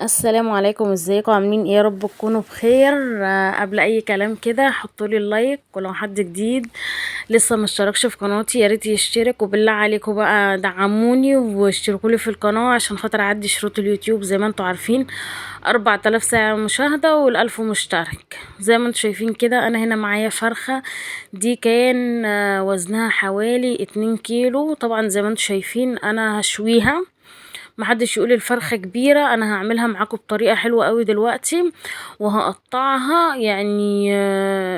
السلام عليكم، ازيكم؟ عاملين ايه؟ يا رب تكونوا بخير. قبل اي كلام كده حطولي اللايك، ولو حد جديد لسه مشتركش في قناتي ياريت يشترك، وبالله عليكم بقى دعموني واشتركولي في القناة عشان خاطر اعدي شروط اليوتيوب. زي ما انتوا عارفين 4000 ساعة مشاهدة والألف مشترك. زي ما انتوا شايفين كده انا هنا معايا فرخة. دي كان وزنها حوالي 2 كيلو. طبعا زي ما انتوا شايفين انا هشويها. محدش يقول الفرخة كبيرة، انا هعملها معاكم بطريقة حلوة قوي دلوقتي، وهقطعها يعني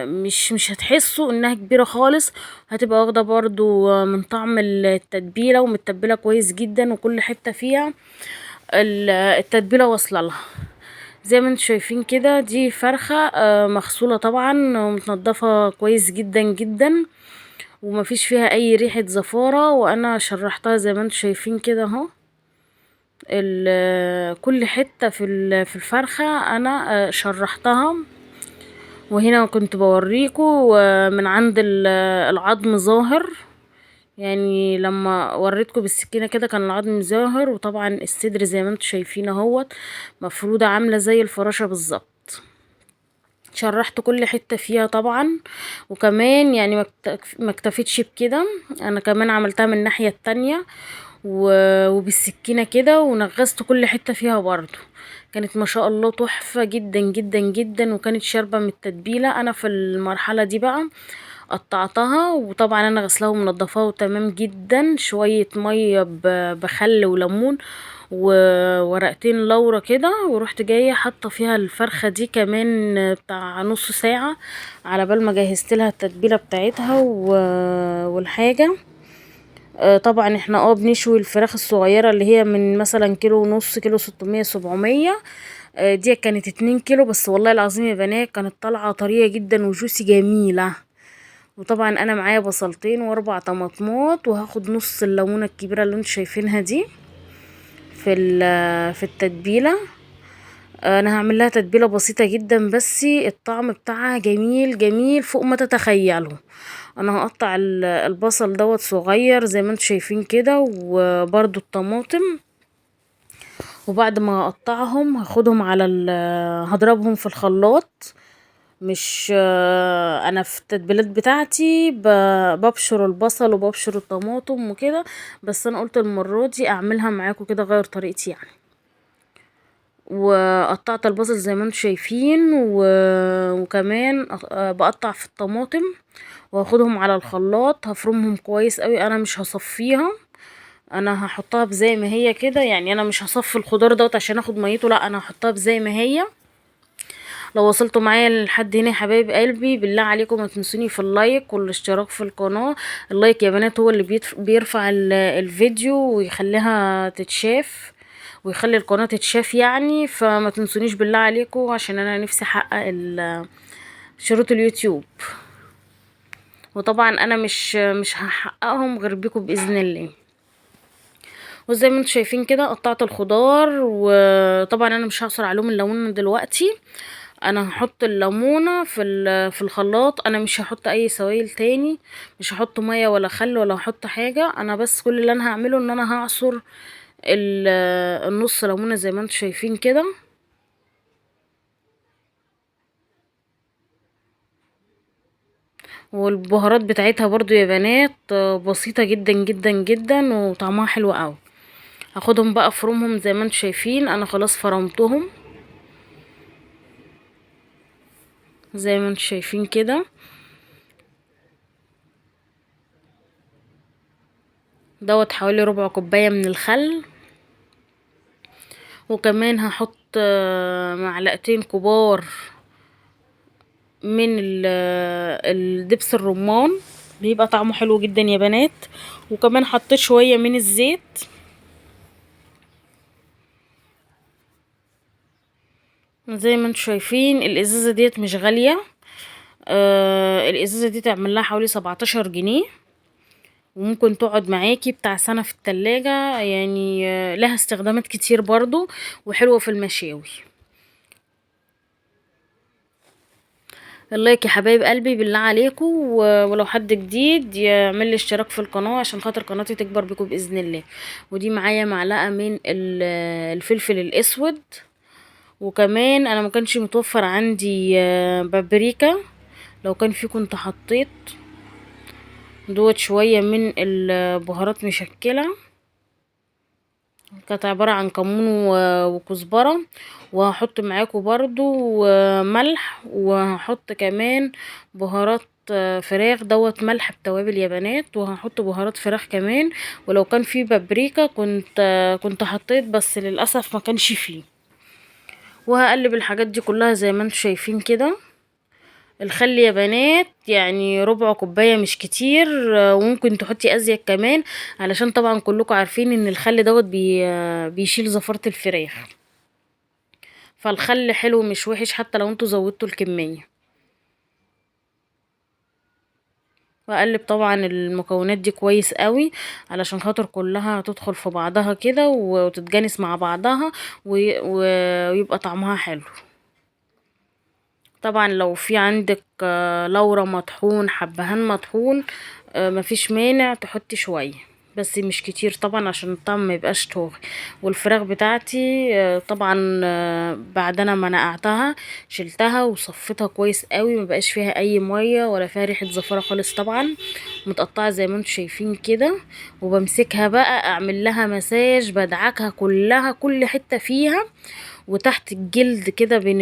مش هتحسوا انها كبيرة خالص. هتبقى واخدة برضو من طعم التتبيلة، ومتبلة كويس جدا، وكل حتة فيها التتبيلة واصلة لها. زي ما انتم شايفين كده دي فرخة مغسولة طبعا ومتنضفة كويس جدا جدا، ومفيش فيها اي ريحة زفارة. وانا شرحتها زي ما انتم شايفين كده اهو. كل حتة في الفرخة انا شرحتها. وهنا كنت بوريكم من عند العظم ظاهر، يعني لما وريتكم بالسكينة كده كان العظم ظاهر. وطبعا الصدر زي ما انتم شايفين اهوت مفرودة عاملة زي الفراشة بالظبط. شرحت كل حتة فيها طبعا. وكمان يعني ما اكتفيتش بكده، انا كمان عملتها من الناحية التانية وبالسكينة كده ونغزت كل حتة فيها برضو. كانت ما شاء الله تحفة جدا جدا جدا، وكانت شاربة من التتبيلة. انا في المرحلة دي بقى قطعتها، وطبعا انا غسلاها ومنضفاها وتمام جدا. شوية مية بخل وليمون وورقتين لورا كده، ورحت جايه حاطه فيها الفرخه دي كمان بتاع نص ساعه على بال ما جهزت لها التتبيله بتاعتها والحاجه. طبعا احنا بنشوي الفراخ الصغيره اللي هي من مثلا كيلو ونص، كيلو 600 700. دي كانت 2 كيلو بس، والله العظيم يا بنات كانت طالعه طريه جدا وجوسي جميله. وطبعا انا معايا بصلتين واربع طماطمات، وهاخد نص الليمونه الكبيره اللي انتوا شايفينها دي في التتبيله. انا هعمل لها تتبيله بسيطه جدا، بس الطعم بتاعها جميل جميل فوق ما تتخيلوا. انا هقطع البصل دوت صغير زي ما انتم شايفين كده، وبرده الطماطم. وبعد ما اقطعهم هاخدهم هضربهم في الخلاط. مش انا في التتبيلات بتاعتي ببشر البصل وببشر الطماطم وكده، بس انا قلت المره دي اعملها معاكم كده غير طريقتي يعني. وقطعت البصل زي ما انتم شايفين وكمان بقطع في الطماطم، واخدهم على الخلاط هفرمهم كويس قوي. انا مش هصفيها، انا هحطها بزي ما هي كده. يعني انا مش هصفي الخضار دوت عشان اخد ميته، لا انا هحطها بزي ما هي. لو وصلتوا معايا لحد هنا يا حبايب قلبي، بالله عليكم ما تنسوني في اللايك والاشتراك في القناة. اللايك يا بنات هو اللي بيرفع الفيديو ويخليها تتشاف، ويخلي القناة تتشاف يعني. فما تنسونيش بالله عليكم، عشان انا نفسي احقق شروط اليوتيوب. وطبعا انا مش هحققهم غير بيكم باذن الله. وزي ما انتم شايفين كده قطعت الخضار، وطبعا انا مش هعصر عليهم الليمون دلوقتي. انا هحط الليمونه في الخلاط. انا مش هحط اي سوائل تاني، مش هحط ميه ولا خل ولا هحط حاجه. انا بس كل اللي انا هعمله ان انا هعصر النص ليمونه زي ما انتم شايفين كده. والبهارات بتاعتها برضو يا بنات بسيطه جدا جدا جدا، وطعمها حلو قوي. هاخدهم بقى افرمهم زي ما انتم شايفين. انا خلاص فرمتهم زي ما انتم شايفين كده. دوت حوالي ربع كوبايه من الخل. وكمان هحط معلقتين كبار من الدبس الرمان، بيبقى طعمه حلو جدا يا بنات. وكمان حطيت شوية من الزيت. زي ما انتم شايفين الازازة ديت مش غالية. الازازة دي تعمل لها حوالي 17 جنيه، وممكن تقعد معاكي بتاع سنة في التلاجة يعني. لها استخدامات كتير برضو، وحلوة في المشاوي. اللايك يا حبايب قلبي بالله عليكم، ولو حد جديد يعمل لي اشتراك في القناه عشان خاطر قناتي تكبر بكم باذن الله. ودي معايا معلقه من الفلفل الاسود. وكمان انا ما كانش متوفر عندي بابريكا، لو كان في كنت حطيت دوت شوية من البهارات مشكلة، كانت عبارة عن كمون وكزبرة. وهحط معاكم برضو ملح، وهحط كمان بهارات فراخ دوت ملح بتوابل يابانات، وهحط بهارات فراخ كمان. ولو كان في بابريكا كنت حطيت، بس للأسف ما كانش فيه. وهقلب الحاجات دي كلها زي ما انتم شايفين كده. الخل يا بنات يعني ربع كوباية مش كتير، وممكن تحطي ازيد كمان، علشان طبعا كلكم عارفين ان الخل دوت بيشيل زفرة الفراخ. فالخل حلو مش وحش حتى لو انتوا زودتوا الكمية. واقلب طبعا المكونات دي كويس قوي، علشان خاطر كلها تدخل في بعضها كده وتتجانس مع بعضها ويبقى طعمها حلو. طبعا لو في عندك لورا مطحون، حبهان مطحون، مفيش مانع تحطي شوية، بس مش كتير طبعا عشان الطعم ما يبقاش طاغي. والفراخ بتاعتي طبعا بعد انا ما نقعتها شلتها وصفتها كويس قوي، ما بقاش فيها اي ميه ولا فيها ريحه زفاره خالص طبعا، متقطعه زي ما انتم شايفين كده. وبمسكها بقى اعمل لها مساج، بدعكها كلها كل حته فيها، وتحت الجلد كده بين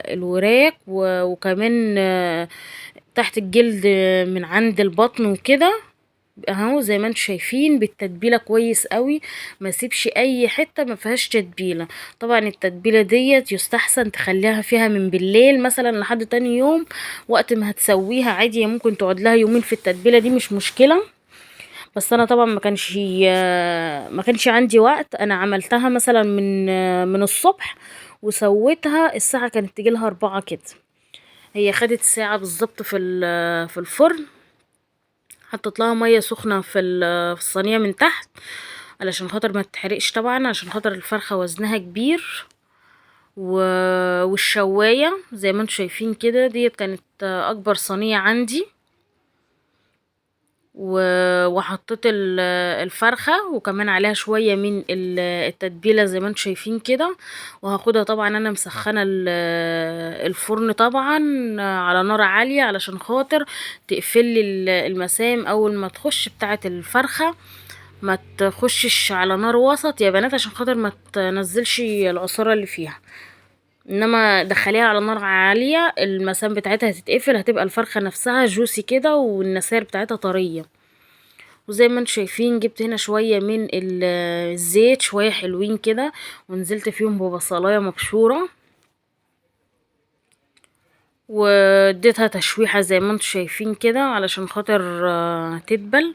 الوراك، وكمان تحت الجلد من عند البطن وكده اهو زي ما انتم شايفين، بالتتبيله كويس قوي، ما سيبش اي حته ما فيهاش تتبيله. طبعا التتبيله ديت يستحسن تخليها فيها من بالليل مثلا لحد تاني يوم، وقت ما هتسويها عادي ممكن تقعد لها يومين في التتبيله دي مش مشكله. بس انا طبعا ما كانش عندي وقت، انا عملتها مثلا من الصبح، وسويتها الساعه كانت تجيلها 4 كده. هي خدت ساعه بالظبط في الفرن. حطيت لها ميه سخنه في الصينيه من تحت، علشان خاطر ما تتحرقش طبعا، عشان خاطر الفرخه وزنها كبير. والشوايه زي ما انتم شايفين كده ديت كانت اكبر صينيه عندي. وحطيت الفرخة وكمان عليها شوية من التتبيلة زي ما انتم شايفين كده. وهاخدها طبعا انا مسخنة الفرن طبعا على نار عالية، علشان خاطر تقفلي المسام اول ما تخش بتاعة الفرخة، ما تخشش على نار وسط يا بنات، عشان خاطر ما تنزلش العصارة اللي فيها. انما دخليها على نار عالية المسام بتاعتها هتتقفل، هتبقى الفرخة نفسها جوسي كده والنساير بتاعتها طرية. وزي ما انتم شايفين جبت هنا شوية من الزيت، شوية حلوين كده، ونزلت فيهم ببصلاية مبشورة، واديتها تشويحة زي ما انتم شايفين كده علشان خاطر تدبل.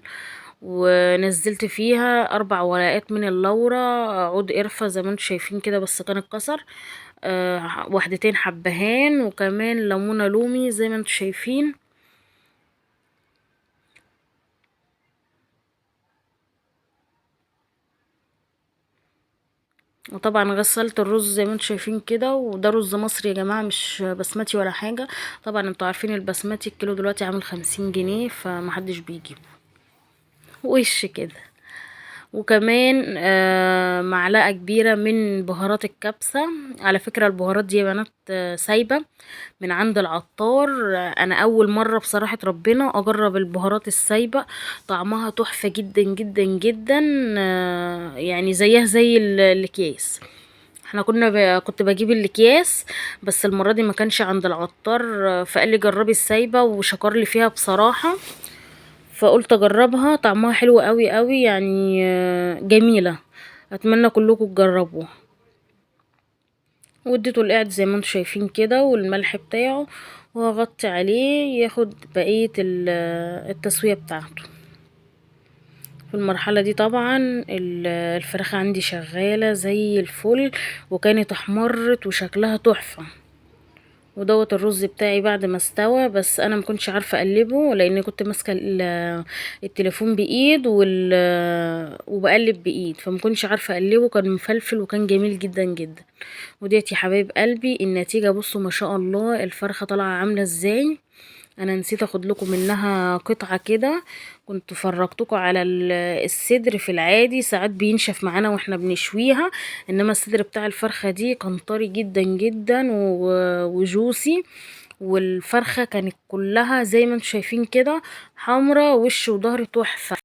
ونزلت فيها 4 ورقات من اللورة، عود قرفة زي ما انتم شايفين كده بس كان اتكسر، وحدتين حبهان، وكمان ليمونة لومي زي ما انتم شايفين. وطبعا غسلت الرز زي ما انتم شايفين كده، وده رز مصري يا جماعه مش بسمتي ولا حاجه. طبعا انتوا عارفين البسمتي الكيلو دلوقتي عامل 50 جنيه، فمحدش بيجيب وش كده. وكمان معلقه كبيره من بهارات الكبسه. على فكره البهارات دي يا بنات سايبه من عند العطار. انا اول مره بصراحه ربنا اجرب البهارات السايبه، طعمها تحفه جدا جدا جدا، يعني زيها زي الاكياس. احنا كنت بجيب الاكياس، بس المره دي ما كانش عند العطار، فقال لي جربي السايبه وشكر لي فيها بصراحه، فقلت اجربها طعمها حلو قوي قوي يعني، جميله. اتمنى كلكم تجربوها. واديته القعد زي ما انتم شايفين كده والملح بتاعه، وهغطي عليه ياخد بقيه التسويه بتاعته. في المرحلة دي طبعا الفراخ عندي شغالة زي الفل، وكانت احمرت وشكلها تحفة. ودوت الرز بتاعي بعد ما استوى، بس انا ما كنتش عارفه اقلبه لان كنت ماسكه التليفون بايد وبقلب بايد، فما كنتش عارفه اقلبه، كان مفلفل وكان جميل جدا جدا. وديت يا حبايب قلبي النتيجه، بصوا ما شاء الله الفرخه طالعه عامله ازاي، انا نسيت اخد لكم منها قطعة كده. كنت فرجتكم على الصدر في العادي ساعات بينشف معانا واحنا بنشويها، انما الصدر بتاع الفرخة دي كان طري جدا جدا وجوسي. والفرخة كانت كلها زي ما انتم شايفين كده، حمرا وش وظهر تحفة.